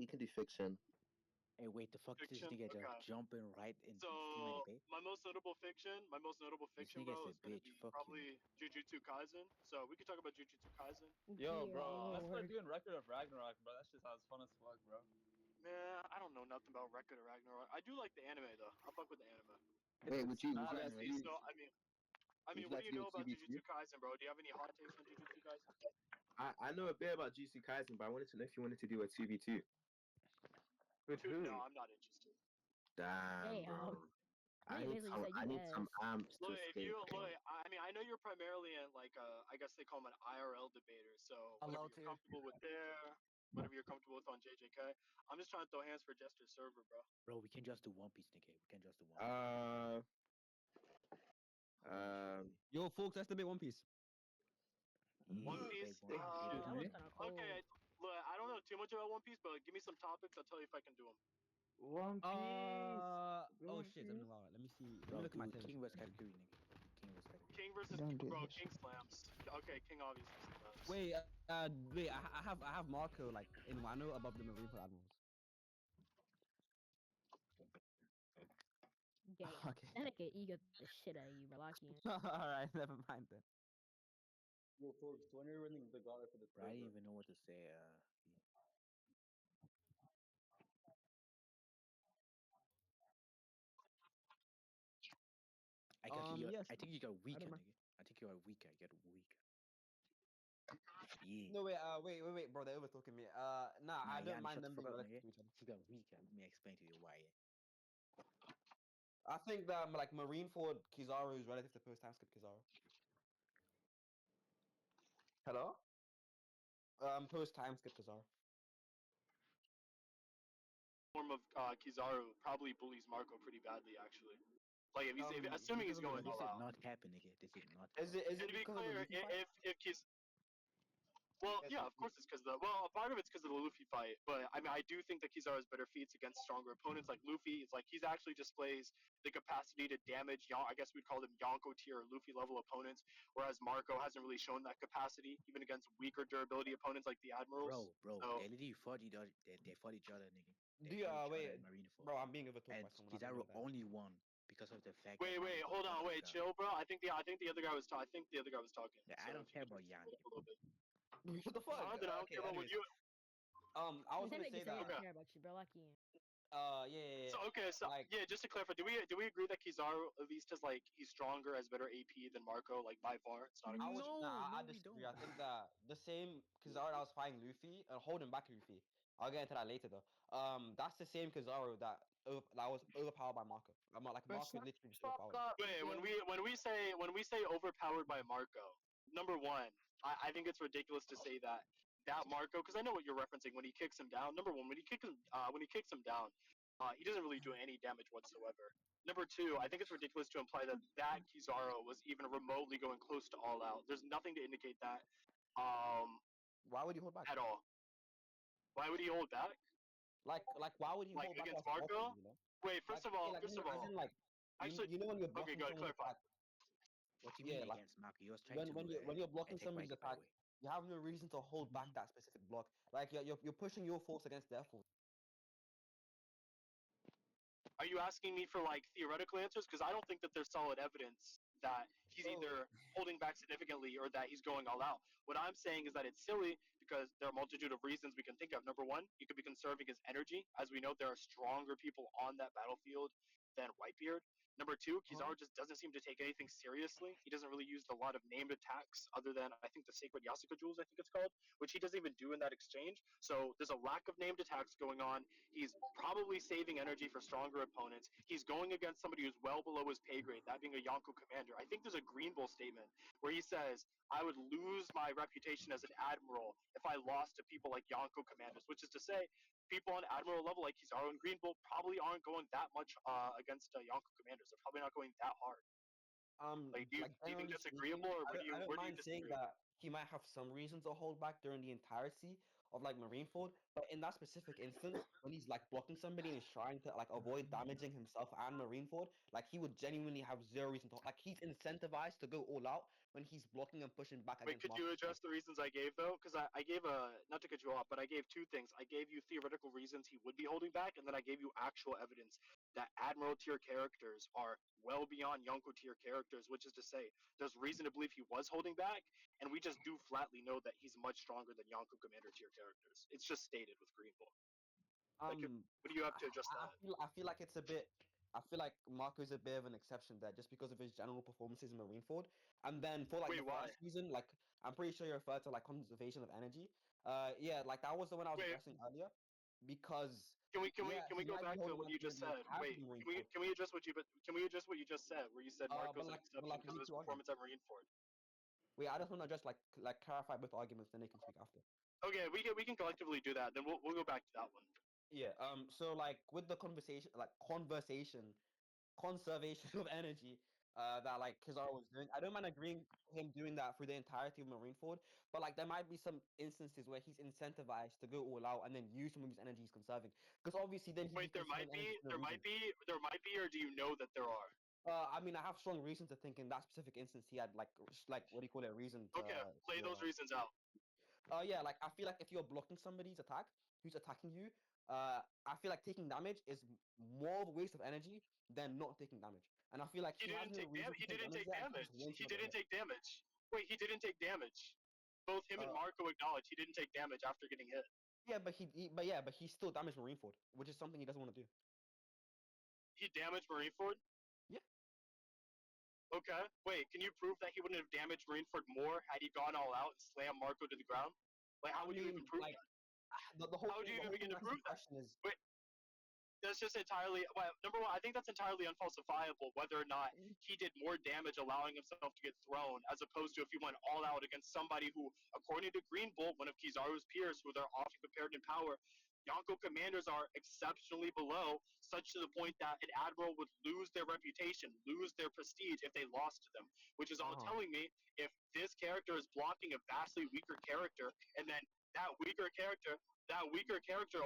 we can do fiction. Hey, wait, the fuck this Fiction? nigga just Okay. jumping right in stealing So debate? my most notable fiction, This bro, nigga's a is gonna bitch. be Fuck you. probably Jujutsu Kaisen. So we could talk about Jujutsu Kaisen. Yo, Dear bro, let's start Lord. doing Record of Ragnarok, bro. That shit sounds fun as fuck, bro. Man, I don't know nothing about Record of Ragnarok. I do like the anime though. I fuck with the anime. Wait, would you Not guys anime. do? So I Would mean, you what like do to you do a know about 2v2? Jujutsu Kaisen, bro? Do you have any hot takes on Jujutsu Kaisen? I know a bit about Jujutsu Kaisen, but I wanted to know if you wanted to do a 2v2. With who? No, I'm not interested. Damn, Damn. bro. I You need basically some. said I you need some ass. amps to Look, if escape. you Bro. look, I mean, I know you're primarily in like I guess they call them an IRL debater. So A whatever low you're tier. comfortable with there, whatever you're comfortable with on JJK. I'm just trying to throw hands for Jester server, bro. Bro, we can just do One Piece, nigga. We can just do One Piece. Yo, folks, let's debate One Piece. One Yeah, Piece. big One Piece. That was kind of cold. Okay, look, I don't know too much about One Piece, but give me some topics. I'll tell you if I can do them. One Piece. Oh One shit, Piece. wow. Let me see. Let me Bro, look at my dude, Twitter. King vs. Katakuri, nigga. King vs. Katakuri. King versus Don't do bro, this. King slams. Okay, King obviously slams. Wait, I have Marco like in Wano above the Marine Admirals. Gay. Okay. That nigga ego the shit out of you, Relakian. Alright, never mind then. Yo, folks, when you're running the gauntlet for the Bro, I didn't server. even know what to say. Yeah. Yes. I think you got weaker, mind. nigga. I think you are weaker. You got weaker. Yeah. No wait, bro, they're over talking me. Nah, I don't Yani, mind shut the them fuck being up, related nigga. to each other. You got weaker. Let me explain to you why. I think that like Marineford Kizaru is relative to post time skip Kizaru. Hello? Post time skip Kizaru. Form of Kizaru probably bullies Marco pretty badly, actually. Like if he's assuming Because he's of the going This all did out. not happen, nigga. This did not Is happen. it And to be because of the clear, Luffy fight? if Kiz, well, Yes, yeah, yes, of course it's because a part of it's because of the Luffy fight, but I mean I do think that Kizaru has better feats against stronger opponents. Like Luffy is like he's actually displays the capacity to damage. I guess we'd call them Yonko tier or Luffy level opponents, whereas Marco hasn't really shown that capacity even against weaker durability opponents like the Admirals. Bro, So they literally fought each other. They fought each other, nigga. They Do you, fought each other wait, in Marineford. bro, I'm being overtalked And by someone. I don't Kizaru know that. only won because of the fact wait, that Marineford hold fought on, this wait, guy. chill, bro. I think the other guy was I think the other guy was talking. Yeah, So I don't if you care could about just Yani. a little bit. What the fuck? I don't Okay, care about what anyways. you. I was That gonna nigga say said he that. don't care about you, Relakian. Yeah. So okay, so Like, yeah, just to clarify, do we agree that Kizaru at least is like he's stronger, has better AP than Marco, like by far? It's not a I would, question. I we disagree. don't. I think that the same Kizaru that was fighting Luffy and holding back Luffy. I'll get into that later though. That's the same Kizaru that was overpowered by Marco. I'm not like Marco literally just overpowered. Wait, when we say overpowered by Marco, number one, I think it's ridiculous to say that Marco, because I know what you're referencing when he kicks him down. Number one, when he kicks him down, he doesn't really do any damage whatsoever. Number two, I think it's ridiculous to imply that Kizaru was even remotely going close to all out. There's nothing to indicate that Why would you hold back? at all. Why would he hold back? Like why would you Like hold back against while Marco? blocking, you know? Wait, first of all, as in, like actually, you know when you're okay, blocking go ahead, someone's clarify. attack, What you yeah, mean like against Marco? He was trying to when you're blocking attack somebody's Mikey, by attack, the way. you have no reason to hold back that specific block. Like you're pushing your force against their force. Are you asking me for like theoretical answers? Because I don't think that there's solid evidence that he's Bro, either holding back significantly or that he's going all out. What I'm saying is that it's silly because there are a multitude of reasons we can think of. Number one, he could be conserving his energy. As we know, there are stronger people on that battlefield than Whitebeard. Number two, Kizaru just doesn't seem to take anything seriously. He doesn't really use a lot of named attacks other than, I think, the Sacred Yasuka Jewels, I think it's called, which he doesn't even do in that exchange. So there's a lack of named attacks going on. He's probably saving energy for stronger opponents. He's going against somebody who's well below his pay grade, that being a Yonko commander. I think there's a Green Bull statement where he says, I would lose my reputation as an admiral if I lost to people like Yonko commanders, which is to say, people on admiral level like Kizaru and Green Bull probably aren't going that much against Yonko commanders. They're probably not going that hard. Like, do you think Generally that's speaking, agreeable, or I don't where do you mind saying disagree? that he might have some reason to hold back during the entirety of like Marineford, But in that specific instance, when he's like blocking somebody and he's trying to like avoid damaging himself and Marineford, like he would genuinely have zero reason to like he's incentivized to go all out when he's blocking and pushing back Wait, against could you Marco's address the reasons I gave though? Because I gave not to cut you off, but I gave two things. I gave you theoretical reasons he would be holding back, and then I gave you actual evidence that Admiral tier characters are well beyond Yonko tier characters, which is to say, there's reason to believe he was holding back, and we just do flatly know that he's much stronger than Yonko Commander tier characters. It's just stated with Green Bull. Like, what do you have to adjust that? I feel like it's a bit. I feel like Marco's a bit of an exception there, just because of his general performances in Marineford. And then for like Wait, the why? first reason, like I'm pretty sure you referred to like conservation of energy. Yeah, like that was the one I was Wait. addressing earlier, because Can we he go might be back to holding what on you to just the said? entirety Wait, of Marineford. can we address what you just said, where you said Marco's an exception But like because of these his two arguments. performance at Marineford? Wait, I just want to just like clarify both arguments, then they can speak after. Okay, we can collectively do that. Then we'll go back to that one. Yeah. So like with the conservation of energy that like Kizaru was doing. I don't mind agreeing him doing that through the entirety of Marineford, but like there might be some instances where he's incentivized to go all out and then use some of his energy he's conserving. Because obviously then he'd Wait, be conserving energy for no reason. there might be, or do you know that there are? I mean, I have strong reason to think in that specific instance he had like what do you call it, a reason to. Okay, play those reasons out. Yeah, like I feel like if you're blocking somebody's attack who's attacking you, I feel like taking damage is more of a waste of energy than not taking damage. And I feel like He he has didn't no take reason damage. to take damage there, and he just wants He to get didn't hit. take damage. Wait, he didn't take damage. Both him and Uh, Marco acknowledge he didn't take damage after getting hit. yeah, but he still damaged Marineford, which is something he doesn't want to do. He damaged Marineford. Yeah. Okay. Wait, can you prove that he wouldn't have damaged Marineford more had he gone all out and slammed Marco to the ground? Like, how I would you even mean, prove like that? the whole How would thing, you the even whole begin thing to that he's prove in that? question is. Wait, that's just entirely. Well, number one, I think that's entirely unfalsifiable. Whether or not he did more damage allowing himself to get thrown, as opposed to if he went all out against somebody who, according to Green Bull, one of Kizaru's peers, who they're often compared in power, Yonko commanders are exceptionally below, such to the point that an admiral would lose their reputation, lose their prestige if they lost to them. Which is all telling me if this character is blocking a vastly weaker character, and then that weaker character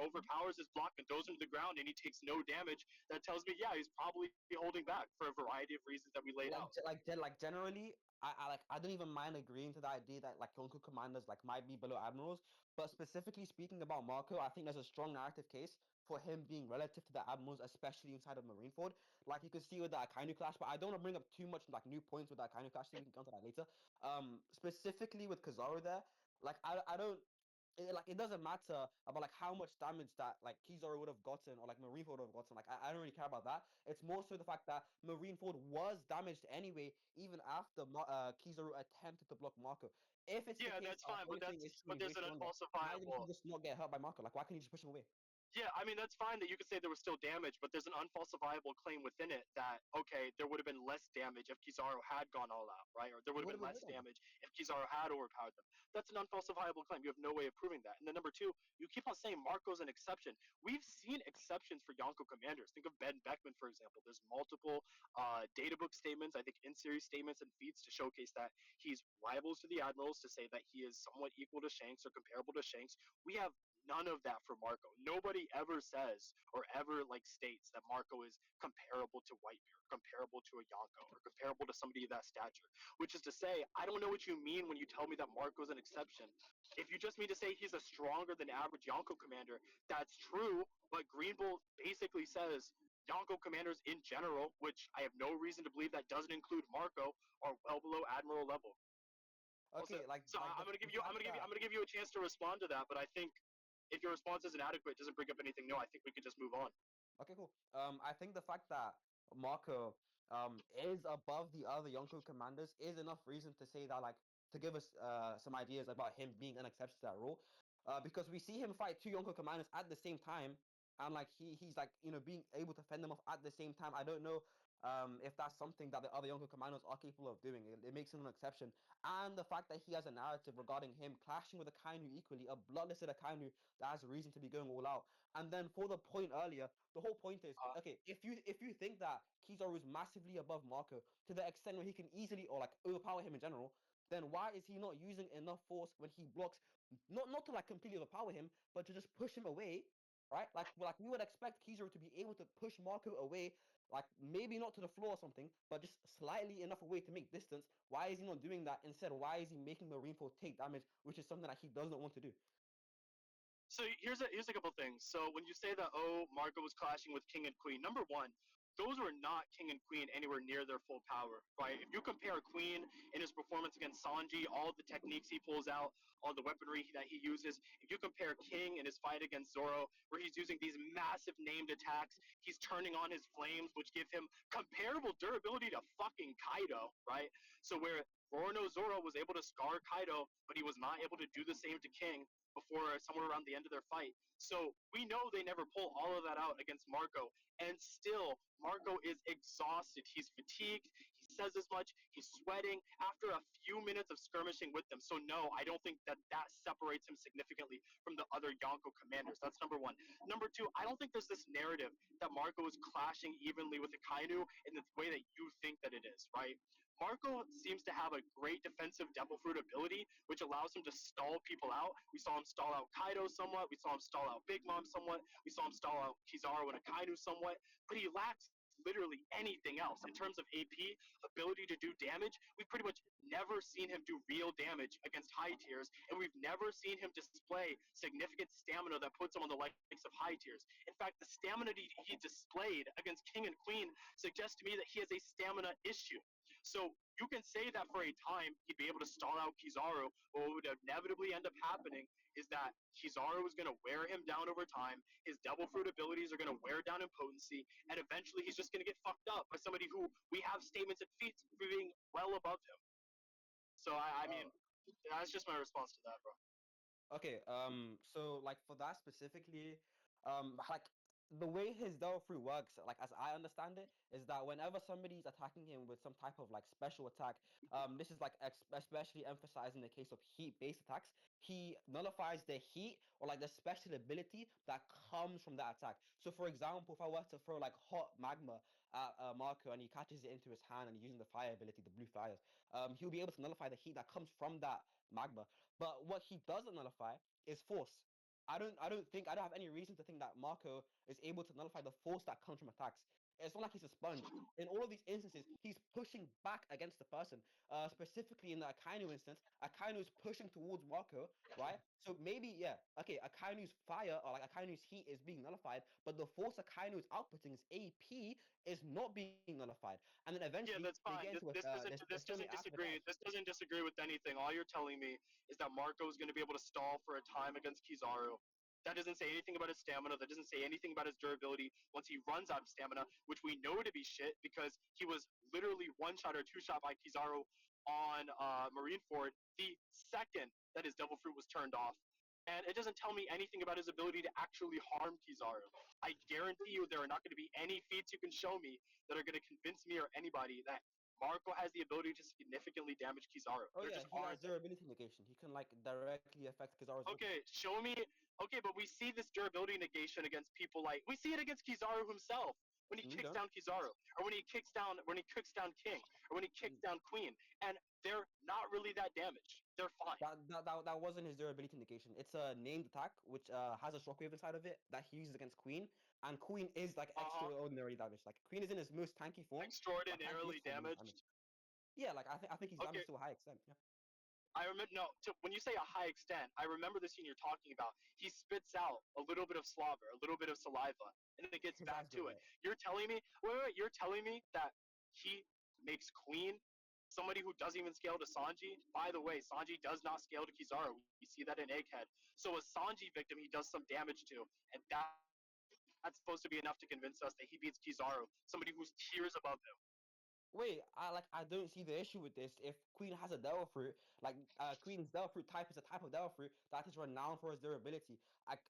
overpowers his block and throws him to the ground and he takes no damage, that tells me, yeah, he's probably holding back for a variety of reasons that we laid out. Like generally, I don't even mind agreeing to the idea that like Yonko commanders like might be below admirals, but specifically speaking about Marco, I think there's a strong narrative case for him being relative to the admirals, especially inside of Marineford. Like you can see with the Akainu clash, but I don't want to bring up too much like new points with the Akainu clash. So we can come to that later. Specifically with Kizaru there, like I don't. It doesn't matter about like how much damage that like Kizaru would have gotten or like Marineford would have gotten. Like I don't really care about that. It's more so the fact that Marineford was damaged anyway, even after Kizaru attempted to block Marco. If it's the Yeah, case that's fine, but everything is truly way there's an stronger, why did he unfalsifiable. just not get hurt by Marco? Like why couldn't he just push him away? Yeah, I mean, that's fine that you could say there was still damage, but there's an unfalsifiable claim within it that, okay, there would have been less damage if Kizaru had gone all out, right? Or there would have been less damage if Kizaru had overpowered them. That's an unfalsifiable claim. You have no way of proving that. And then number two, you keep on saying Marco's an exception. We've seen exceptions for Yonko commanders. Think of Ben Beckman, for example. There's multiple databook statements, I think in-series statements and feeds to showcase that he's rivals to the Admirals, to say that he is somewhat equal to Shanks or comparable to Shanks. We have none of that for Marco. Nobody ever says or ever like states that Marco is comparable to Whitebeard, comparable to a Yonko, or comparable to somebody of that stature. Which is to say, I don't know what you mean when you tell me that Marco's an exception. If you just mean to say he's a stronger than average Yonko commander, that's true, but Green Bull basically says Yonko commanders in general, which I have no reason to believe that doesn't include Marco, are well below admiral level. Also, Okay, so like I'm gonna give the you fact that I'm gonna give you a chance to respond to that, but I think if your response is inadequate, doesn't bring up anything new, I think we can just move on. okay, cool. I think the fact that Marco is above the other Yonko commanders is enough reason to say that like to give us some ideas about him being an exception to that rule. Because we see him fight two Yonko commanders at the same time, and like he's like being able to fend them off at the same time. I don't know if that's something that the other Yonko commanders are capable of doing. It makes him an exception, and the fact that he has a narrative regarding him clashing with Akainu equally, a bloodlisted Akainu that has a reason to be going all out. And then for the point earlier, the whole point is okay. If you think that Kizaru is massively above Marco to the extent where he can easily or like overpower him in general, then why is he not using enough force when he blocks? Not to like completely overpower him, but to just push him away, right? Like we would expect Kizaru to be able to push Marco away, like maybe not to the floor or something, but just slightly enough away to make distance. Why is he not doing that? Instead, why is he making Marineford take damage, which is something that he does not want to do? So here's a couple things. So when you say that Marco was clashing with King and Queen, number one, those were not King and Queen anywhere near their full power, right? If you compare Queen in his performance against Sanji, all the techniques he pulls out, all the weaponry that he uses, if you compare King in his fight against Zoro, where he's using these massive named attacks, he's turning on his flames, which give him comparable durability to fucking Kaido, right? So where Rorono Zoro was able to scar Kaido, but he was not able to do the same to King before somewhere around the end of their fight. So we know they never pull all of that out against Marco. And still, Marco is exhausted. He's fatigued. He says as much. He's sweating after a few minutes of skirmishing with them. So no, I don't think that separates him significantly from the other Yonko commanders. That's number one. Number two, I don't think there's this narrative that Marco is clashing evenly with the Kainu in the way that you think that it is, right? Marco seems to have a great defensive Devil Fruit ability, which allows him to stall people out. We saw him stall out Kaido somewhat. We saw him stall out Big Mom somewhat. We saw him stall out Kizaru and Akainu somewhat. But he lacks literally anything else in terms of AP, ability to do damage. We've pretty much never seen him do real damage against high tiers, and we've never seen him display significant stamina that puts him on the likes of high tiers. In fact, the stamina he displayed against King and Queen suggests to me that he has a stamina issue. So you can say that for a time he'd be able to stall out Kizaru, but what would inevitably end up happening is that Kizaru is going to wear him down over time. His Devil Fruit abilities are going to wear down in potency, and eventually he's just going to get fucked up by somebody who we have statements and feats being well above him. So I mean, that's just my response to that, bro. Okay, so like for that specifically, like the way his Devil Fruit works, like as I understand it, is that whenever somebody's attacking him with some type of like special attack, this is like especially emphasized in the case of heat-based attacks, he nullifies the heat or like the special ability that comes from that attack. So for example, if I were to throw like hot magma at Marco and he catches it into his hand and using the fire ability, the blue fires, he'll be able to nullify the heat that comes from that magma. But what he doesn't nullify is force. I don't have any reason to think that Marco is able to nullify the force that comes from attacks. It's not like he's a sponge. In all of these instances, he's pushing back against the person. Specifically in the Akainu instance, Akainu is pushing towards Marco, right? So maybe, yeah, okay, Akainu's fire or like Akainu's heat is being nullified, but the force Akainu is outputting, his AP, is not being nullified. And then Yeah, eventually that's they fine. get into This there's so many doesn't after disagree. This doesn't disagree with anything. All you're telling me is that Marco is going to be able to stall for a time against Kizaru. That doesn't say anything about his stamina. That doesn't say anything about his durability once he runs out of stamina, which we know to be shit because he was literally one shot or two shot by Kizaru on Marineford the second that his Devil Fruit was turned off. And it doesn't tell me anything about his ability to actually harm Kizaru. I guarantee you there are not going to be any feats you can show me that are going to convince me or anybody that Marco has the ability to significantly damage Kizaru. Oh There yeah, just he has aren't. durability negation. He can like directly affect Kizaru's weapon. Okay, show me. Okay, but we see this durability negation against people like we see it against Kizaru himself when he We kicks don't. down Kizaru, or when he kicks down King, or when he kicks down Queen, and they're not really that damaged. They're fine. That wasn't his durability negation. It's a named attack which has a shockwave inside of it that he uses against Queen, and Queen is like Uh huh. extraordinary damage. Like Queen is in his most tanky form, but tankiest Extraordinarily form is damage. damaged. Yeah, like I think he's Okay, damaged to a high extent. Yeah, I remember no. When you say a high extent, I remember the scene you're talking about. He spits out a little bit of slobber, a little bit of saliva, and then it gets his back eyes go to it. white. You're telling me, wait, you're telling me that he makes Queen somebody who doesn't even scale to Sanji. By the way, Sanji does not scale to Kizaru. We see that in Egghead. So a Sanji victim, he does some damage to, and that's supposed to be enough to convince us that he beats Kizaru, somebody who's tiers above him. Wait, I don't see the issue with this. If Queen has a Devil Fruit, like Queen's Devil Fruit type is a type of Devil Fruit that is renowned for its durability. Like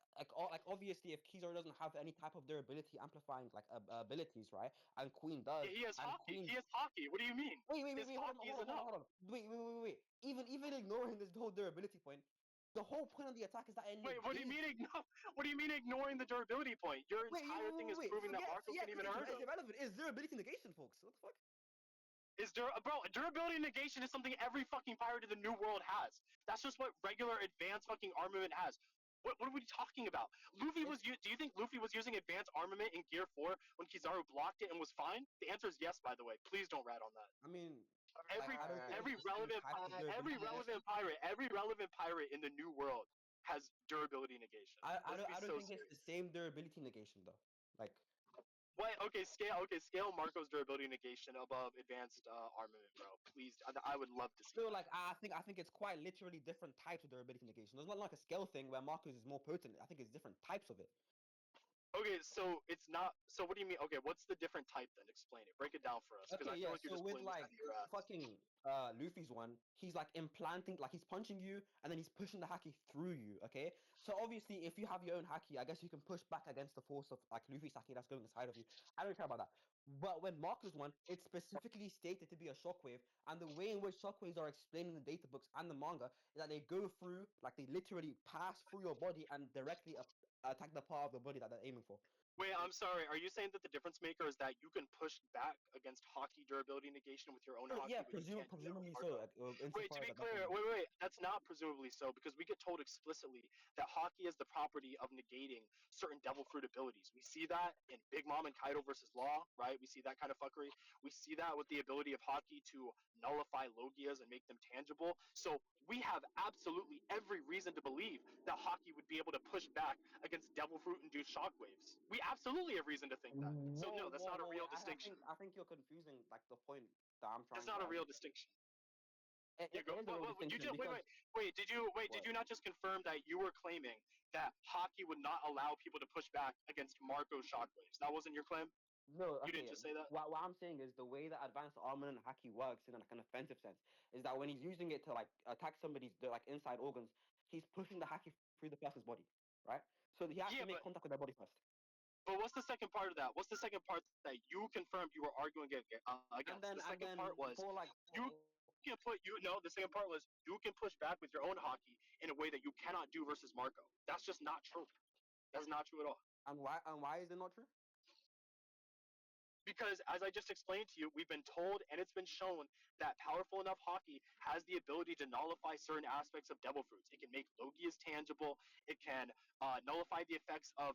obviously, if Kizaru doesn't have any type of durability amplifying like abilities, right? And Queen does, Yeah, he has and hockey. Queen. He has hockey. What do you mean? His hockey is enough. Hold on. Wait. Even ignoring this whole durability point, the whole point of the attack is that it Wait, what do you negates. mean What do you mean ignoring the durability point? Your entire thing is proving that Forget. Marco Yeah, can because even hurt it's him. irrelevant. It's durability negation, folks. What the fuck? Durability negation is something every fucking pirate in the New World has. That's just what regular advanced fucking armament has. What are we talking about? Do you think Luffy was using advanced armament in Gear 4 when Kizaru blocked it and was fine? The answer is yes, by the way. Please don't rat on that. I mean, Every I don't think every it's the same relevant type of every relevant pirate in the New World has durability negation. I Let's don't be I don't so think it's serious. the same durability negation though. Like Wait, okay, scale Marco's durability negation above advanced armament, bro. Please, I would love to see so that. like I think it's quite literally different types of durability negation. It's not like a skill thing where Marcus is more potent. I think it's different types of it. Okay, so it's not. So what do you mean? Okay, what's the different type then? Explain it. Break it down for us, because Okay, I feel yeah. like you're So just with pulling this out like of your ass. fucking Luffy's one, he's like implanting, like he's punching you, and then he's pushing the haki through you. Okay, so obviously, if you have your own haki, I guess you can push back against the force of like Luffy's haki that's going inside of you. I don't care about that. But when Marco's one, it's specifically stated to be a shockwave, and the way in which shockwaves are explained in the data books and the manga is that they go through, like they literally pass through your body and directly attack the part of the body that they're aiming for. Wait, I'm sorry. Are you saying that the difference maker is that you can push back against haki durability negation with your own haki, Yeah, but you can't do that with presumably so. Marco? Like, Wait, to insofar as be that, that's clear, what I mean. wait. That's not presumably so, because we get told explicitly that haki is the property of negating certain devil fruit abilities. We see that in Big Mom and Kaido versus Law, right? We see that kind of fuckery. We see that with the ability of haki to nullify logias and make them tangible. So we have absolutely every reason to believe that haki would be able to push back against devil fruit induced shockwaves. We absolutely have reason to think that. So no, that's not a real Wait. distinction. I think you're confusing like the point that I'm That's trying to not a real argue. distinction. It, You it go. is a real What, you distinction just because wait. Did you what? not just confirm that you were claiming that hockey would not allow people to push back against Marco shockwaves? That wasn't your claim. No, You didn't okay. just say that. What I'm saying is the way that advanced armor and haki works in like an offensive sense is that when he's using it to like attack somebody's like inside organs, he's pushing the haki through the person's body, right? So he has Yeah, to make contact with their body first. but what's the second part of that? What's the second part that you confirmed you were arguing against? The second part was For like you can put you no. The second part was you can push back with your own hockey in a way that you cannot do versus Marco. That's just not true. That's not true at all. and why is it not true? Because as I just explained to you, we've been told and it's been shown that powerful enough hockey has the ability to nullify certain aspects of devil fruits. It can make logias tangible. It can nullify the effects of,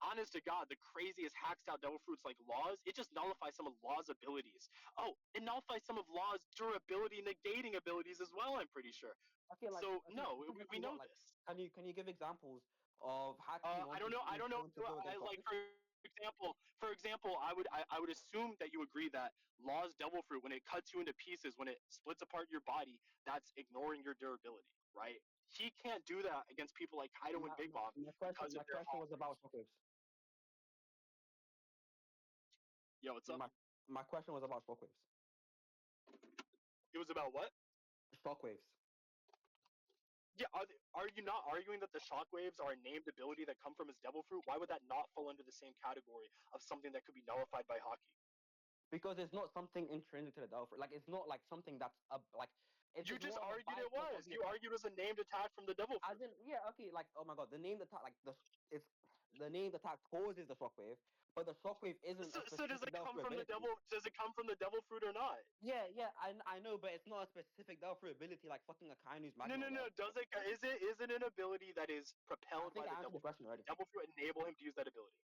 honest to God, the craziest hacked out devil fruits like Law's. It just nullifies some of Law's abilities. Oh, it nullifies some of Law's durability negating abilities as well, I'm pretty sure. Okay, like So, okay, no, we know like, this. can you give examples of haki I don't know. I don't know. to go I against like shockwaves? for example, I would assume that you agree that Law's devil fruit, when it cuts you into pieces, when it splits apart your body, that's ignoring your durability, right? He can't do that against people like Kaido and Big Mom because of My their question was about shockwaves. Yo, what's up? My question was about shockwaves. It was about what? Shockwaves. Yeah, are you not arguing that the shockwaves are a named ability that come from his devil fruit? Why would that not fall under the same category of something that could be nullified by hockey? Because it's not something intrinsic to the Delphi. Like it's not like something that's like it's You just more of a argued it byproduct of was. the You attack. argued it was a named attack from the devil As fruit. in, yeah, okay, like oh my god, the named attack, like it's the named attack causes the shockwave, but the shockwave isn't a So does specific it come Delphi from the ability. devil? Does it come from the devil fruit or not? Yeah, I know, but it's not a specific Delphi ability like fucking a Kainu's magma. No. Does it? Is it an ability that is I propelled think by I the answered the devil fruit? question already. Devil fruit enable him to use that ability.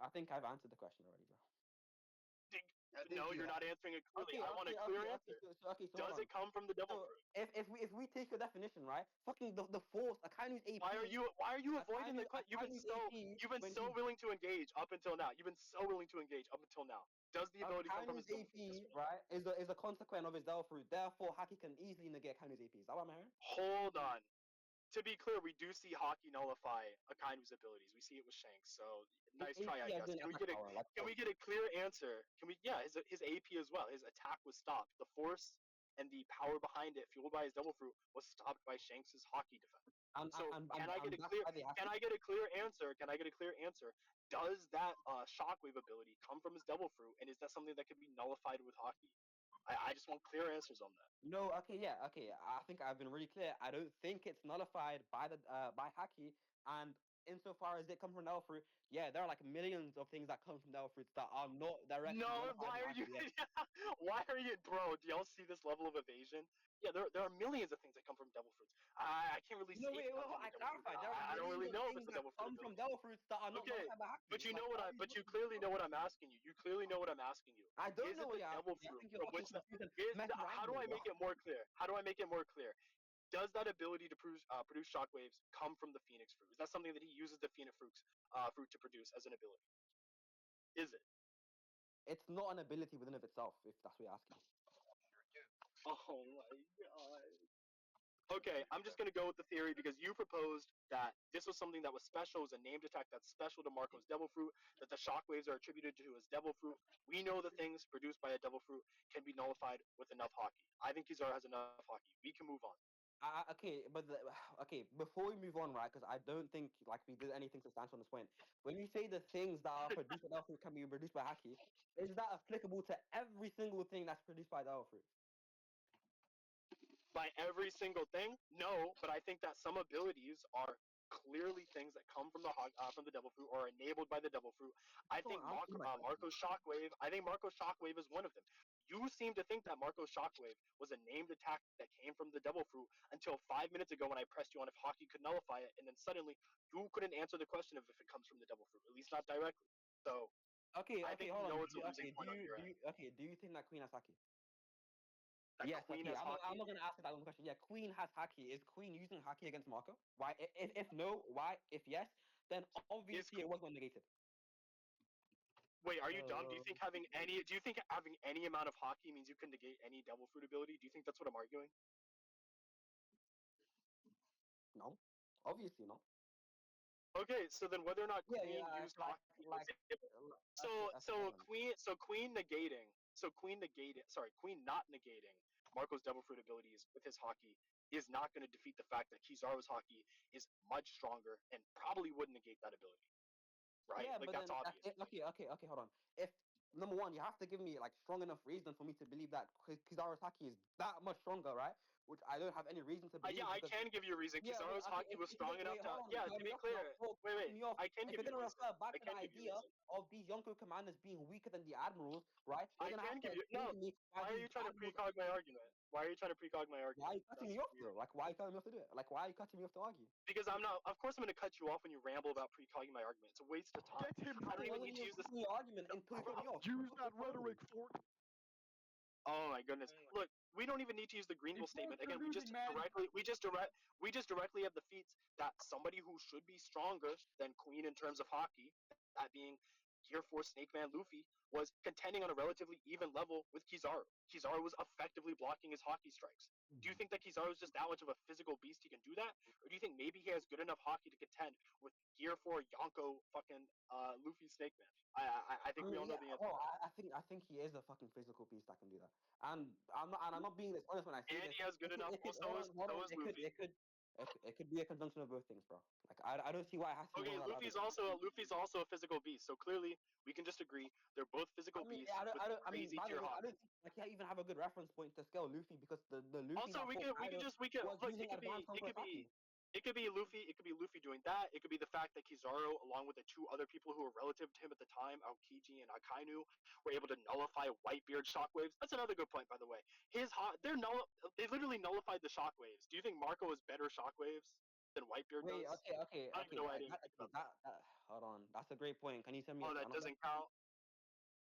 I think I've answered the question already, bro. No, you're not answering it clearly. I want a clear answer. So hold Does on. it come from the devil So fruit? if we take your definition, right? Fucking the force, a Kainu's AP. Why are you avoiding the A question? Kainu's AP You've been when so he's willing to engage up until now. You've been so willing to engage up until now. Does the a ability come from his Kainu's devil fruit? Yes AP, or no? right? Is a consequence of his Delphi fruit. Therefore, Haki can easily negate Kainu's AP. Is that what I'm hearing? Hold on. To be clear, we do see hockey nullify Akainu's abilities. We see it with Shanks. So nice try, I AP as guess. in attack power. Like, Can we get a clear answer? Can we? Yeah, his AP as well. His attack was stopped. The force and the power behind it, fueled by his devil fruit, was stopped by Shanks's hockey defense. So can I get a that's clear? why they have Can to. I get a clear answer? Can I get a clear answer? Does that shockwave ability come from his devil fruit, and is that something that could be nullified with hockey? I just want clear answers on that. No, okay, yeah, okay. I think I've been really clear. I don't think it's nullified by the by Haki, and insofar as it comes from devil fruit, yeah, there are like millions of things that come from devil fruits that are not directly No, identified why in are you? Haki. Yeah. Why are you, bro? Do y'all see this level of evasion? Yeah, there are millions of things that come from devil fruits. I can't really No, say wait, it comes wait, from the I devil fruit. clarified. There are I don't millions really of know if things it's a that devil fruit come from ability. devil fruits that are not Okay, nullified by Haki. but you Like, know there what are I? these But you ones clearly that know what I'm asking you. You clearly know what I'm asking you. I don't Is know it what the you're devil asking me. I fruit think you're from fucking which the confused and is? messing How around do with I me, bro. make it more clear? How do I make it more clear? Does that ability to produce shockwaves come from the phoenix fruit? Is that something that he uses the phoenix fruit to produce as an ability? Is it? It's not an ability within of itself, if that's what you're asking. Oh my god. Okay, I'm just gonna go with the theory because you proposed that this was something that was special, was a named attack that's special to Marco's devil fruit, that the shockwaves are attributed to his devil fruit. We know the things produced by a devil fruit can be nullified with enough hockey. I think Kizaru has enough hockey. We can move on. Okay, but okay, before we move on, right? Because I don't think like we did anything substantial on this point. When you say the things that are produced by Delphi can be produced by Haki, is that applicable to every single thing that's produced by Delphi? By every single thing, no, but I think that some abilities are clearly things that come from the devil fruit or enabled by the devil fruit. I think Someone answer my question. Marco's shockwave. I think Marco's shockwave is one of them. You seem to think that Marco's shockwave was a named attack that came from the devil fruit until 5 minutes ago when I pressed you on if hockey could nullify it, and then suddenly you couldn't answer the question of if it comes from the devil fruit, at least not directly. So Okay, I okay, think hold on. it's a losing point on your end. Okay, do you think that Queen has Haki? That Yes, Queen okay. has I'm hockey. not gonna ask that one question. Yeah, Queen has Haki. Is Queen using Haki against Marco? Why? If no, why? If yes, then obviously it was not negated. Wait, are you dumb? Do you think having any amount of hockey means you can negate any devil fruit ability? Do you think that's what I'm arguing? No, obviously not. Okay, so then whether or not Yeah, Queen yeah, used hockey Queen negating Queen not negating Marco's devil fruit abilities with his hockey is not going to defeat the fact that Kizaru's hockey is much stronger and probably would negate that ability. Right? Yeah, Like but that's then obvious. okay, hold on. If number one, you have to give me like strong enough reason for me to believe that Kizaru's Haki is that much stronger, right? Which I don't have any reason to believe. Yeah, I Because, can give you a reason. yeah, wait, Kizaru's okay, hockey was if you're strong enough wait, to. hold on, Yeah, cut to me be off now. clear. Bro, Wait, cut me off. I can If give you're you a gonna reason. refer back I to the can give you a idea reason. of these Yonko commanders being weaker than the admirals, right? You're I gonna have can to give you. No, explain to me why why are these you trying to admirals. precog my argument? Why are you trying to precog my Why are argument? you cutting me That's off weird. though? Like, why are you cutting me off to do it? Like, why are you cutting me off to argue? Because I'm not. Of course, I'm going to cut you off when you ramble about precogging my argument. It's a waste of time. Get him I don't even Wasn't need to even use this. cutting your argument until you cut me off. Use that rhetoric, Fork. Oh my goodness! Look, we don't even need to use the Greenville It's statement you're again. losing, man. We just directly have the feats that somebody who should be stronger than Queen in terms of hockey, that being Gear 4 Snake Man Luffy, was contending on a relatively even level with Kizaru. Kizaru was effectively blocking his hockey strikes. Do you think that Kizaru is just that much of a physical beast he can do that? Or do you think maybe he has good enough hockey to contend with Gear 4 Yonko fucking Luffy Snake Man? I think we all know Yeah, the answer. well, I think he is a fucking physical beast that can do that. And I'm not being dishonest when I say And this. he has good enough. It could, Well, hold so on, is Luffy. it could be a conjunction of both things, bro. Like I don't see why it has to be Okay, one or the other. Luffy's also a physical beast. So clearly, we can just agree they're both physical I mean, beasts with I mean, crazy by the tier way, I hockey. don't think like you even have a good reference point to scale Luffy because the Luffy Also, that we fought can Kaido was look. using advanced conquest haki. It could be Luffy. It could be Luffy doing that. It could be the fact that Kizaru, along with the two other people who were relative to him at the time, Aokiji and Akainu, were able to nullify Whitebeard shockwaves. That's another good point, by the way. They literally nullified the shockwaves. Do you think Marco is better shockwaves than Whitebeard Wait, does? okay. I don't even know why I didn't think about that. Hold on, that's a great point. Can you send me a Oh, that scan of that? doesn't count.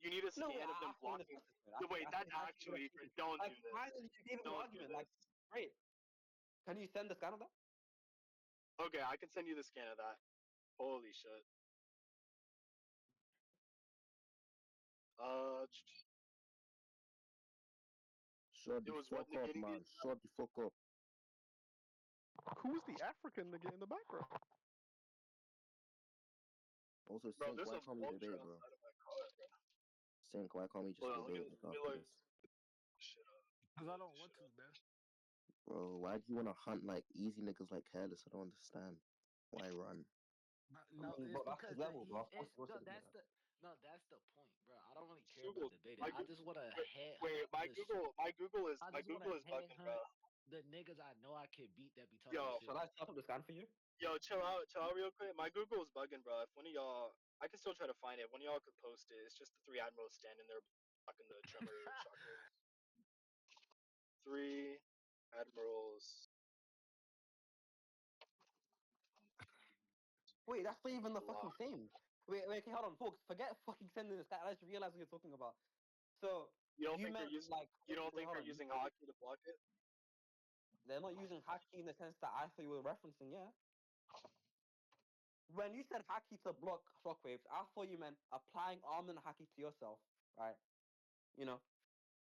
You need a No, wait, scan of them I want to blocking. discuss this. Man. Wait, I that think that's what I'm actually, thinking. don't do Like, this. finally, you gave an Don't do argument. Like, this. great. Can you send the scan of that? Okay, I can send you the scan of that. Holy shit. Shut It the was what fuck up, negating man. these? Shut the fuck up. Who's the African nigga in the background? Also, Bro, Sync, there's why a can't we vulture debate, bro? outside of my car. Sync, why can't we just Hold on, debate let like me after like this? shit up. Because I don't want to, man. Bro, why do you want to hunt like easy niggas like Careless? I don't understand. Why run? No, mean, it's bro, that's because his level, bro. Of course, he wants no, to debate that. that's the point, bro. I don't really care Google about debating. my I just want to head wait, hunt my the Google my Google is I my just want Google to is head bugging, bro. hunt the niggas I know I can beat that be talking Yo, shit. Shall I set up the scan for you? Yo, chill out real quick. My Google's bugging, bro. If one of y'all, I can still try to find it. If one of y'all could post it. It's just the three admirals standing there blocking the tremor shockwaves. Three admirals. Wait, that's not even the fucking Block. thing. Wait, okay, hold on, folks. Forget fucking sending this guy. I just realized what you're talking about. So You don't you think they're meant using? like You don't wait, think hold they're on. using hockey to block it? They're not using haki in the sense that I thought you were referencing, yeah. When you said haki to block shockwaves, I thought you meant applying arm and haki to yourself, right? You know,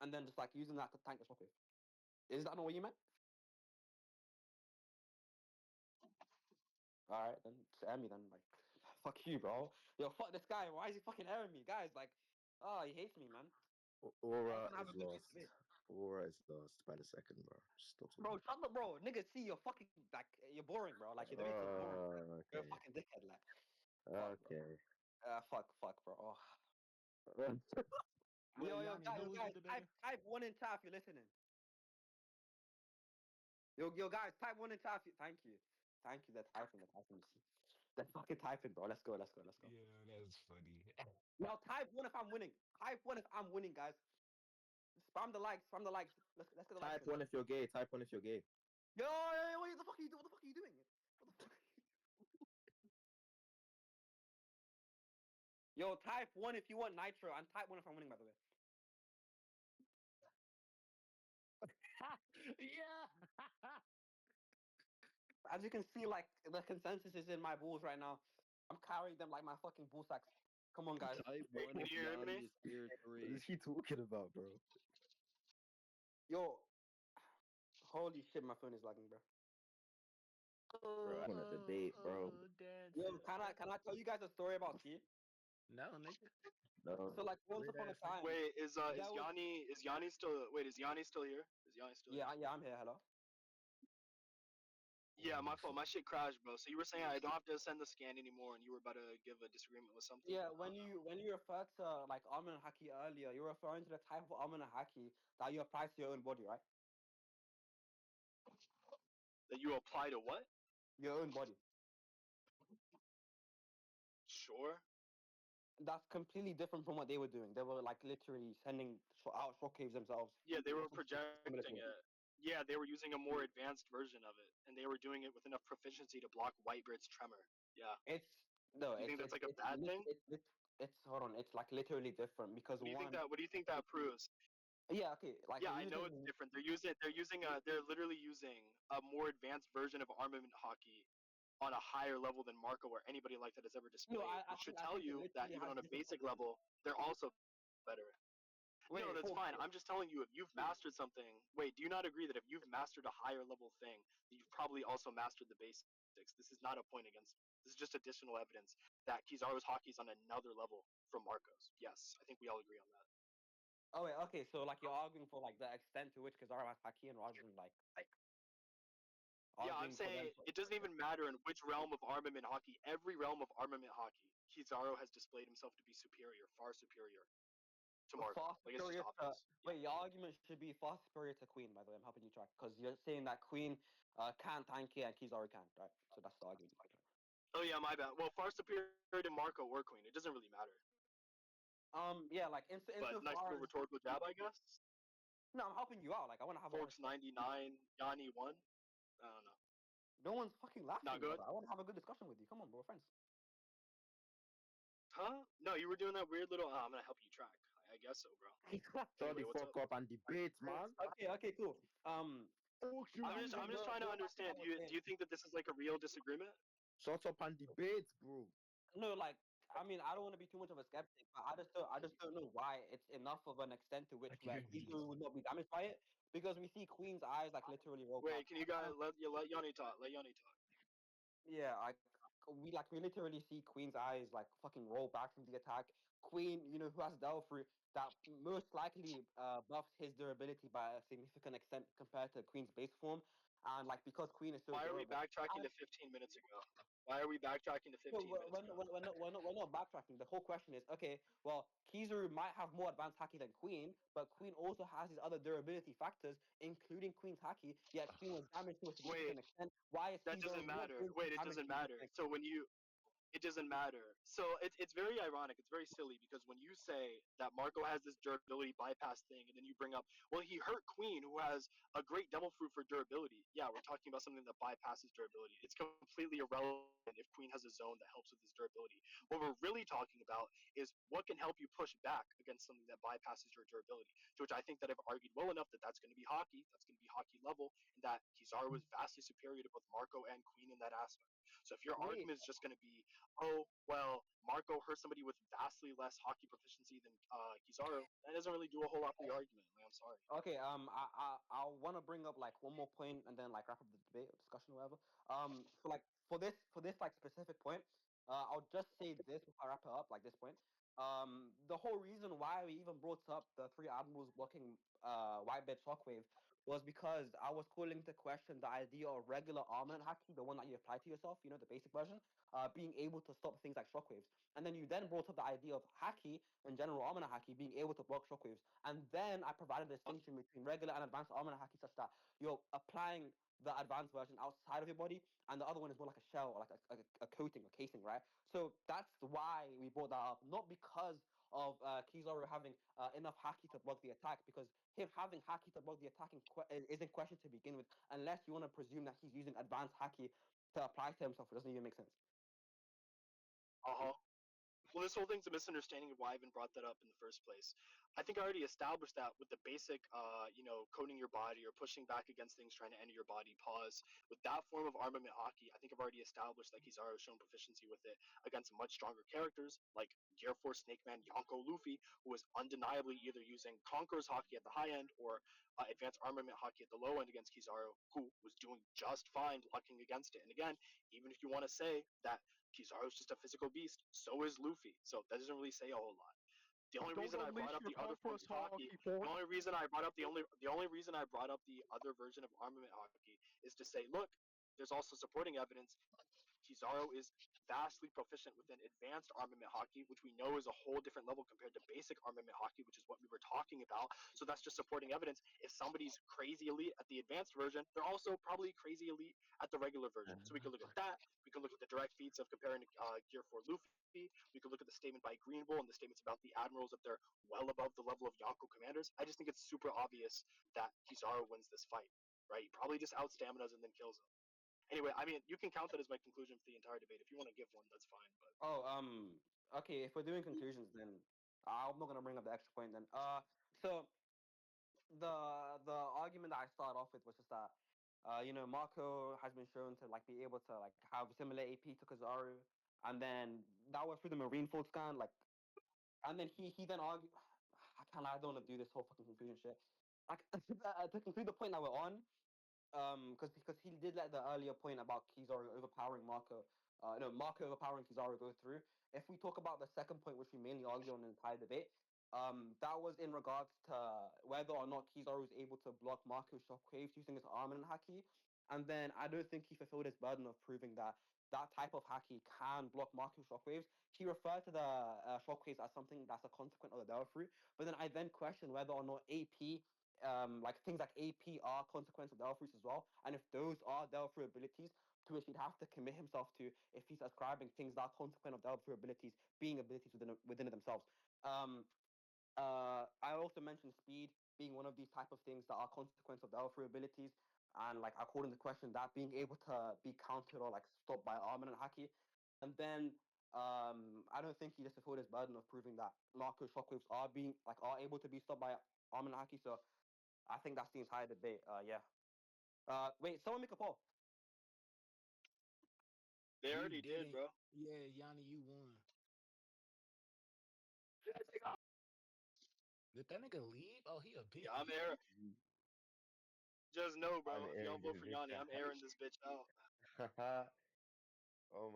and then just like using that to tank the shockwave. Is that not what you meant? All right, then just air me then. Like, fuck you, bro. Yo, fuck this guy. Why is he fucking airing me, guys? Like, oh, he hates me, man. Aura Have a is good lost. debate. Aura is lost by the second, bro. Stop talking. Bro, shut up, bro. Nigga, see, you're fucking like you're boring, bro. Like your debates are boring. You're a Okay. fucking dickhead, like. Fuck, bro. Okay. Fuck, bro. Oh. Wait, Yo, Yani, who was guys, the debater? type one in chat if you're listening. Yo, guys, type one in chat. Thank you. They're typing. You see, they're fucking typing, bro. Let's go. Yeah, that's funny. Now type one if I'm winning. Type one if I'm winning, guys. Spam the likes. Let's get the likes. Type one if you're gay. Type one if you're gay. Yo, what the fuck are you doing? What the fuck are you doing? What the fuck? Yo, type one if you want nitro, and type one if I'm winning, by the way. Yeah. As you can see, like the consensus is in my balls right now. I'm carrying them like my fucking ball sacks. Come on, guys. Type Hey, one can if you hear me? Yani is tier What 3. is he talking about, bro? Yo, holy shit, my phone is lagging, bro. Bro, I want to debate, bro. Yo, can I tell you guys a story about ski? No, nigga. No. So like once Weird upon a ass nigga. time. Wait, is there was- Yanni still? Wait, is Yanni still here? Is Yanni still here? Yeah, I'm here. Hello. Yeah, my fault. My shit crashed, bro. So you were saying I don't have to send the scan anymore, and you were about to give a disagreement with something. Yeah, when you refer to like Armin and Haki earlier, you're referring to the type of Armin and Haki that you apply to your own body, right? That you apply to what? Your own body. Sure. That's completely different from what they were doing. They were like literally sending out shockwaves themselves. Yeah, they were Or something similar to projecting it. Yeah, they were using a more advanced version of it, and they were doing it with enough proficiency to block Whitebeard's tremor. Yeah. It's no, You it's think that's it's like a it's bad thing? it's hold on, it's like literally different because What do you think one, that? What do you think that proves? yeah, okay, like Yeah, they're I know using it's different. They're literally using a more advanced version of armament hockey on a higher level than Marco or anybody like that has ever no, displayed, which should I tell think it you that literally even has on a different basic properties. level, they're also better. Wait, No, that's folks, fine. I'm just telling you, if you've mastered something, wait, do you not agree that if you've mastered a higher level thing, that you've probably also mastered the basics? This is not a point against. This is just additional evidence that Kizaru's hockey is on another level from Marco's. Yes, I think we all agree on that. oh wait, okay, so like you're arguing for like the extent to which Kizaru has Haki and rather than like Yeah, I'm arguing for them. saying it doesn't even matter in which realm of armament hockey. Every realm of armament hockey, Kizaru has displayed himself to be superior, far superior to Marco. Far Like it's superior just to, obvious. wait, your argument should be far superior to Queen, by the way. I'm helping you track because you're saying that Queen can't tank it and Kizaru can't, right? So that's the argument. Oh yeah, my bad. Well, far superior to Marco or Queen. It doesn't really matter. Yeah, like But nice insofar little as rhetorical jab, I guess. no, I'm helping you out. Like I want to have Forks 99, Yanni 1. I don't know. no one's fucking laughing. Not good. Brother. I want to have a good discussion with you. Come on, bro, we're friends. Huh? No, you were doing that weird little. I'm gonna help you track. I guess so, bro. Shut Anyway, the what's fuck up? up and debate, man. Okay, cool. I'm just trying to understand. Do you think that this is like a real disagreement? Shut up and debate, bro. No, like I mean, I don't want to be too much of a skeptic, but I just don't know why it's enough of an extent to which where Kizaru would not be damaged by it because we see Queen's eyes like literally roll Wait, back. can you guys let Yanni talk? Let Yanni talk. Yeah, we literally see Queen's eyes like fucking roll back from the attack. Queen, you know, who has Delphi that most likely buffs his durability by a significant extent compared to Queen's base form. And like because Queen is so Why are we durable, backtracking to 15 minutes ago? Why are we backtracking to 15 minutes ago? we're not backtracking. The whole question is, okay, well, Kizaru might have more advanced haki than Queen, but Queen also has his other durability factors, including Queen's haki, yet Queen was damaged to a Wait, significant extent Why is That Kizaru doesn't not matter. able to Wait, it damage doesn't these matter. things? So when you it doesn't matter. So it's very ironic. It's very silly because when you say that Marco has this durability bypass thing, and then you bring up, well, he hurt Queen, who has a great devil fruit for durability. Yeah, we're talking about something that bypasses durability. It's completely irrelevant if Queen has a zone that helps with his durability. What we're really talking about is what can help you push back against something that bypasses your durability. To which I think that I've argued well enough that that's going to be hockey. That's going to be hockey level, and that Kizaru is vastly superior to both Marco and Queen in that aspect. So if your Wait, argument is just going to be, oh, well, Marco hurt somebody with vastly less hockey proficiency than Kizaru, that doesn't really do a whole lot for the argument. Like, I'm sorry. okay, I want to bring up like one more point and then like wrap up the debate or discussion or whatever. So like for this like specific point, I'll just say this before I wrap it up. Like this point, the whole reason why we even brought up the three admirals blocking Whitebeard Shockwave was because I was calling into question the idea of regular armament hacking, the one that you apply to yourself, you know, the basic version, being able to stop things like shockwaves. And then you then brought up the idea of haki and general armament haki being able to block shockwaves. And then I provided a distinction between regular and advanced armament haki such that you're applying the advanced version outside of your body, and the other one is more like a shell or like a coating or casing, right? So that's why we brought that up, not because of Kizaru having enough haki to block the attack, because him having haki to block the attack is in question to begin with, unless you want to presume that he's using advanced haki to apply to himself. It doesn't even make sense. Uh huh. Well, this whole thing's a misunderstanding of why I even brought that up in the first place. I think I already established that with the basic, coating your body or pushing back against things trying to enter your body. Pause. With that form of armament hockey, I think I've already established that Kizaru has shown proficiency with it against much stronger characters like Gear Force Snake Man Yonko Luffy, who was undeniably either using Conqueror's hockey at the high end or advanced armament hockey at the low end against Kizaru, who was doing just fine blocking against it. And again, even if you want to say that Kizaru's just a physical beast. So is Luffy. So that doesn't really say a whole lot. The only Don't reason I brought unleash up your the other forms Conqueror's of hockey, hockey, Fork. the only reason I brought up the only reason I brought up the other version of armament hockey is to say, look, there's also supporting evidence. Kizaru is vastly proficient within advanced armament hockey, which we know is a whole different level compared to basic armament hockey, which is what we were talking about. So that's just supporting evidence. If somebody's crazy elite at the advanced version, they're also probably crazy elite at the regular version. So we could look at that. We could look at the direct feats of comparing Gear 4 Luffy. We could look at the statement by Green Bull and the statements about the admirals that they're well above the level of Yonko commanders. I just think it's super obvious that Kizaru wins this fight, right? He probably just out staminas and then kills him. Anyway, I mean, you can count that as my conclusion for the entire debate. If you want to give one, that's fine. But Oh, okay. If we're doing conclusions, then I'm not gonna bring up the extra point. Then, so the argument that I started off with was just that, Marco has been shown to like be able to like have similar AP to Kizaru, and then that was through the Marineford scan, like, and then he then argued. I don't want to do this whole fucking conclusion shit. Like to conclude the point that we're on, because he did let the earlier point about Kizaru overpowering Marco, no, Marco overpowering Kizaru go through. If we talk about the second point, which we mainly argue on the entire debate, that was in regards to whether or not Kizaru was able to block Marco's shockwaves using his armor and haki. And then I don't think he fulfilled his burden of proving that that type of haki can block Marco's shockwaves. He referred to the shockwaves as something that's a consequence of the Delta Fruit. But then I then questioned whether or not AP like things like AP are consequence of Delta Fruits as well. And if those are Delta Fruit abilities, to which he'd have to commit himself to if he's ascribing things that are consequent of Delta Fruit abilities being abilities within it themselves. Um, I also mentioned speed being one of these type of things that are consequence of the L3 abilities, and like according to the question, that being able to be countered or like stopped by Armin and Haki, and then I don't think he just fulfilled his burden of proving that Marco shockwaves are able to be stopped by Armin and Haki. So I think that's the entire debate. Yeah. Wait, someone make a poll. they You already did, didn't. bro. Yeah, Yanni, you won. Did that nigga leave? Oh, he a bitch. Yeah, I'm airing. Just know, I'm bro. If y'all airing vote this for bitch Yanni, I'm airing this bitch out. out. Oh